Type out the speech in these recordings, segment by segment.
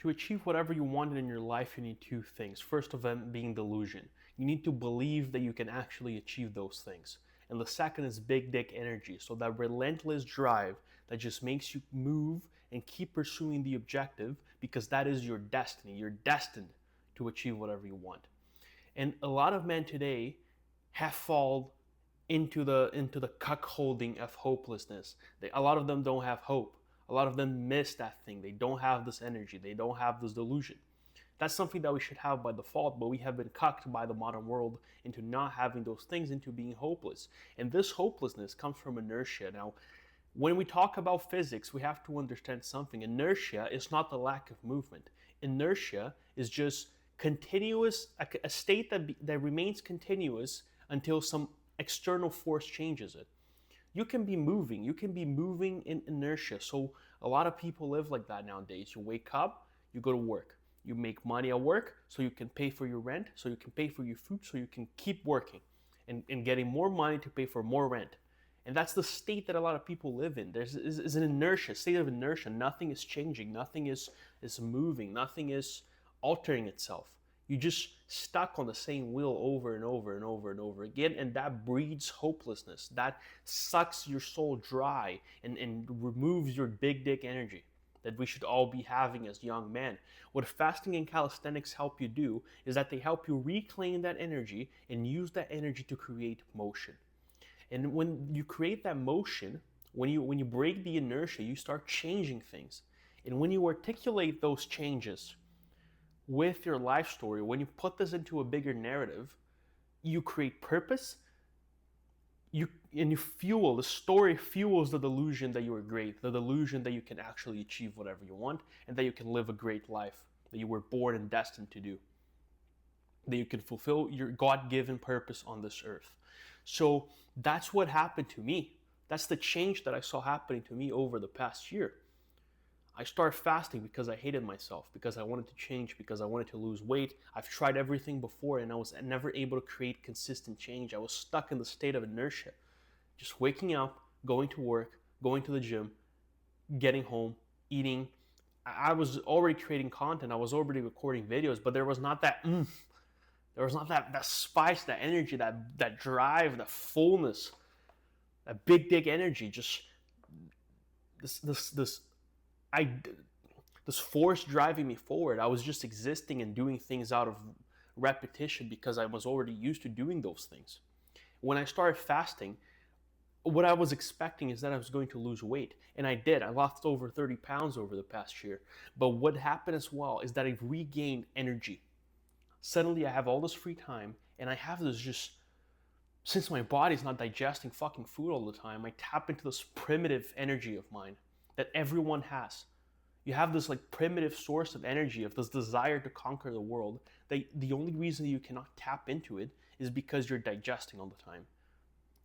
To achieve whatever you wanted in your life, you need two things. First of them being delusion. You need to believe that you can actually achieve those things. And the second is big dick energy. So that relentless drive that just makes you move and keep pursuing the objective because that is your destiny. You're destined to achieve whatever you want. And a lot of men today have fallen into the cuckolding of hopelessness. A lot of them don't have hope. A lot of them miss that thing. They don't have this energy. They don't have this delusion. That's something that we should have by default, but we have been cucked by the modern world into not having those things, into being hopeless. And this hopelessness comes from inertia. Now, when we talk about physics, we have to understand something. Inertia is not the lack of movement. Inertia is just continuous, a state that remains continuous until some external force changes it. You can be moving in inertia. So a lot of people live like that nowadays. You wake up, you go to work, you make money at work so you can pay for your rent, so you can pay for your food, so you can keep working and getting more money to pay for more rent. And that's the state that a lot of people live in. There's an inertia, state of inertia. Nothing is changing, nothing is moving, nothing is altering itself. You're just stuck on the same wheel over and over and over and over again, and that breeds hopelessness. That sucks your soul dry and removes your big dick energy that we should all be having as young men. What fasting and calisthenics help you do is that they help you reclaim that energy and use that energy to create motion. And when you create that motion, when you break the inertia, you start changing things. And when you articulate those changes with your life story, when you put this into a bigger narrative, you create purpose, and you fuel, the story fuels the delusion that you are great, the delusion that you can actually achieve whatever you want, and that you can live a great life, that you were born and destined to do, that you can fulfill your God-given purpose on this earth. So that's what happened to me. That's the change that I saw happening to me over the past year. I started fasting because I hated myself, because I wanted to change, because I wanted to lose weight. I've tried everything before and I was never able to create consistent change. I was stuck in the state of inertia. Just waking up, going to work, going to the gym, getting home, eating. I was already creating content. I was already recording videos, but there was not that there was not that spice, that energy, that drive, that fullness, that big dick energy. Just this force driving me forward. I was just existing and doing things out of repetition because I was already used to doing those things. When I started fasting, what I was expecting is that I was going to lose weight, and I did. I lost over 30 pounds over the past year. But what happened as well is that I've regained energy. Suddenly I have all this free time, and I have this just, since my body's not digesting fucking food all the time, I tap into this primitive energy of mine that everyone has. You have this like primitive source of energy, of this desire to conquer the world, that the only reason you cannot tap into it is because you're digesting all the time.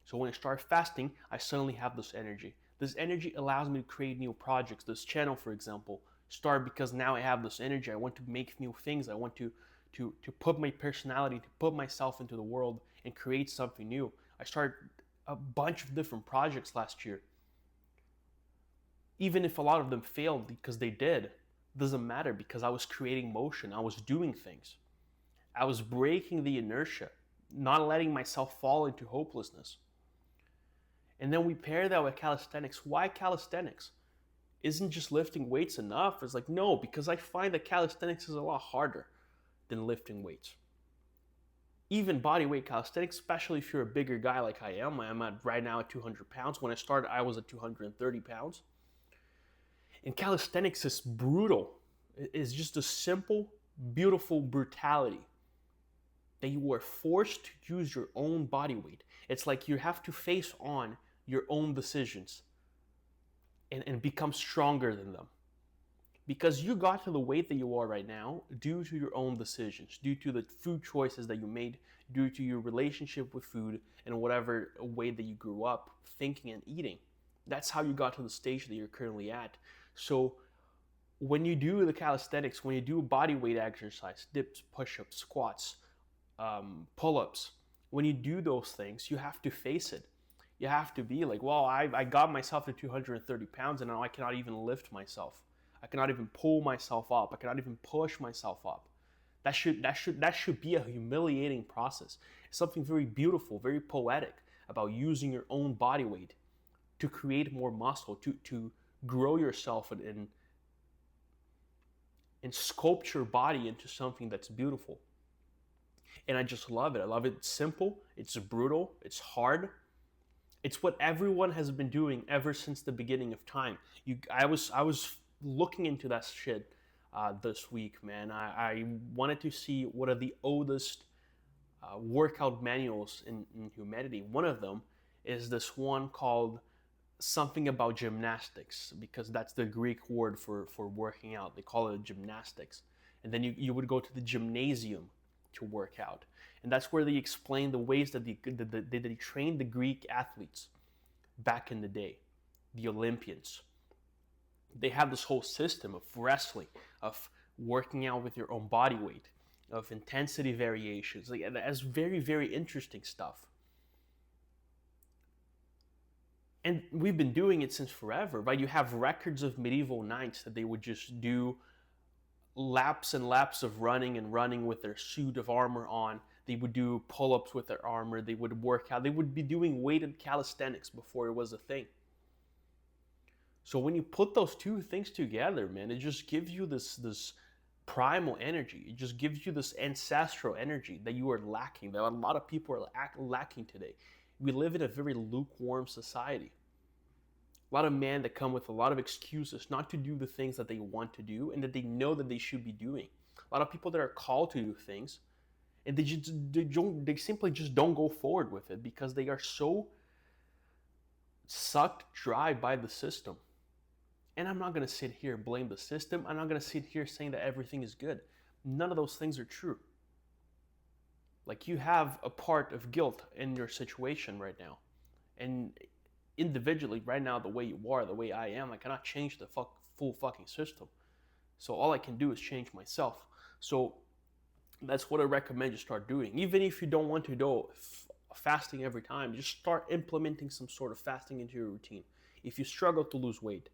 So when I start fasting, I suddenly have this energy. This energy allows me to create new projects. This channel, for example, started because now I have this energy. I want to make new things. I want to put my personality, to put myself into the world and create something new. I started a bunch of different projects last year. Even if a lot of them failed, because they did, doesn't matter, because I was creating motion. I was doing things. I was breaking the inertia, not letting myself fall into hopelessness. And then we pair that with calisthenics. Why calisthenics? Isn't just lifting weights enough? It's like, no, because I find that calisthenics is a lot harder than lifting weights. Even bodyweight calisthenics, especially if you're a bigger guy like I am. I'm right now at 200 pounds. When I started, I was at 230 pounds. And calisthenics is brutal. It's just a simple, beautiful brutality that you are forced to use your own body weight. It's like you have to face on your own decisions and become stronger than them. Because you got to the weight that you are right now due to your own decisions, due to the food choices that you made, due to your relationship with food and whatever way that you grew up thinking and eating. That's how you got to the stage that you're currently at. So when you do the calisthenics, when you do body weight exercise, dips, push-ups, squats, pull-ups, when you do those things, you have to face it. You have to be like, well, I got myself to 230 pounds and now I cannot even lift myself. I cannot even pull myself up. I cannot even push myself up. That should be a humiliating process. It's something very beautiful, very poetic about using your own body weight to create more muscle, to grow yourself and sculpt your body into something that's beautiful. And I just love it. I love it. It's simple, it's brutal, it's hard. It's what everyone has been doing ever since the beginning of time. I was looking into that shit this week, man. I wanted to see what are the oldest workout manuals in humanity. One of them is this one called something about gymnastics, because that's the Greek word for working out. They call it gymnastics. And then you would go to the gymnasium to work out. And that's where they explain the ways that they trained the Greek athletes back in the day, the Olympians. They have this whole system of wrestling, of working out with your own body weight, of intensity variations. Like, that's very, very interesting stuff. And we've been doing it since forever, right? You have records of medieval knights that they would just do laps and laps of running and running with their suit of armor on. They would do pull-ups with their armor. They would work out. They would be doing weighted calisthenics before it was a thing. So when you put those two things together, man, it just gives you this primal energy. It just gives you this ancestral energy that you are lacking, that a lot of people are lacking today. We live in a very lukewarm society. A lot of men that come with a lot of excuses not to do the things that they want to do and that they know that they should be doing. A lot of people that are called to do things and they simply just don't go forward with it because they are so sucked dry by the system. And I'm not going to sit here and blame the system. I'm not going to sit here saying that everything is good. None of those things are true. Like, you have a part of guilt in your situation right now. And individually, right now, the way you are, the way I am, I cannot change the full fucking system. So all I can do is change myself. So that's what I recommend you start doing. Even if you don't want to do fasting every time, just start implementing some sort of fasting into your routine. If you struggle to lose weight,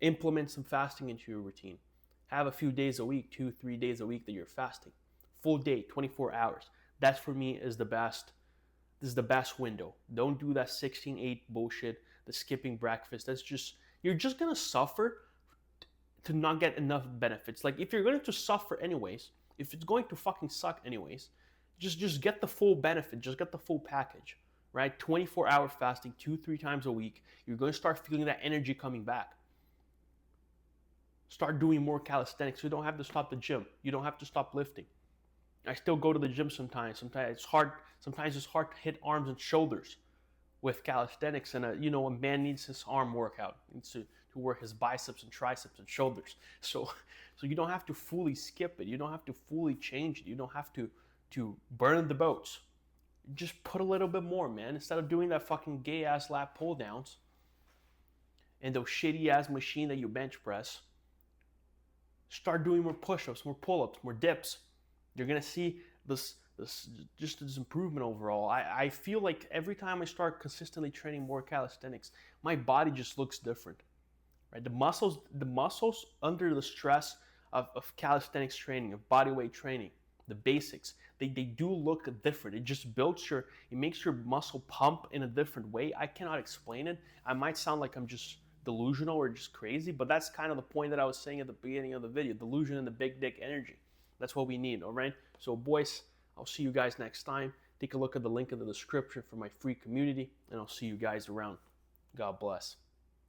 implement some fasting into your routine. Have a few days a week, 2-3 days a week that you're fasting. Full day, 24 hours. That for me is the best. This is the best window. Don't do that 16-8 bullshit, the skipping breakfast. You're just gonna suffer to not get enough benefits. Like, if you're going to suffer anyways, if it's going to fucking suck anyways, just get the full benefit, just get the full package, right? 24-hour fasting, 2-3 times a week. You're going to start feeling that energy coming back. Start doing more calisthenics. You don't have to stop the gym. You don't have to stop lifting. I still go to the gym sometimes. Sometimes it's hard to hit arms and shoulders with calisthenics, and a man needs his arm workout. He needs to work his biceps and triceps and shoulders. So you don't have to fully skip it. You don't have to fully change it. You don't have to burn the boats. Just put a little bit more, man. Instead of doing that fucking gay ass lat pull downs and those shitty ass machine that you bench press, start doing more push-ups, more pull-ups, more dips. You're gonna see this improvement overall. I feel like every time I start consistently training more calisthenics, my body just looks different. Right? The muscles under the stress of calisthenics training, of bodyweight training, the basics, they do look different. It just it makes your muscle pump in a different way. I cannot explain it. I might sound like I'm just delusional or just crazy, but that's kind of the point that I was saying at the beginning of the video. Delusion and the big dick energy. That's what we need, all right? So boys, I'll see you guys next time. Take a look at the link in the description for my free community, and I'll see you guys around. God bless.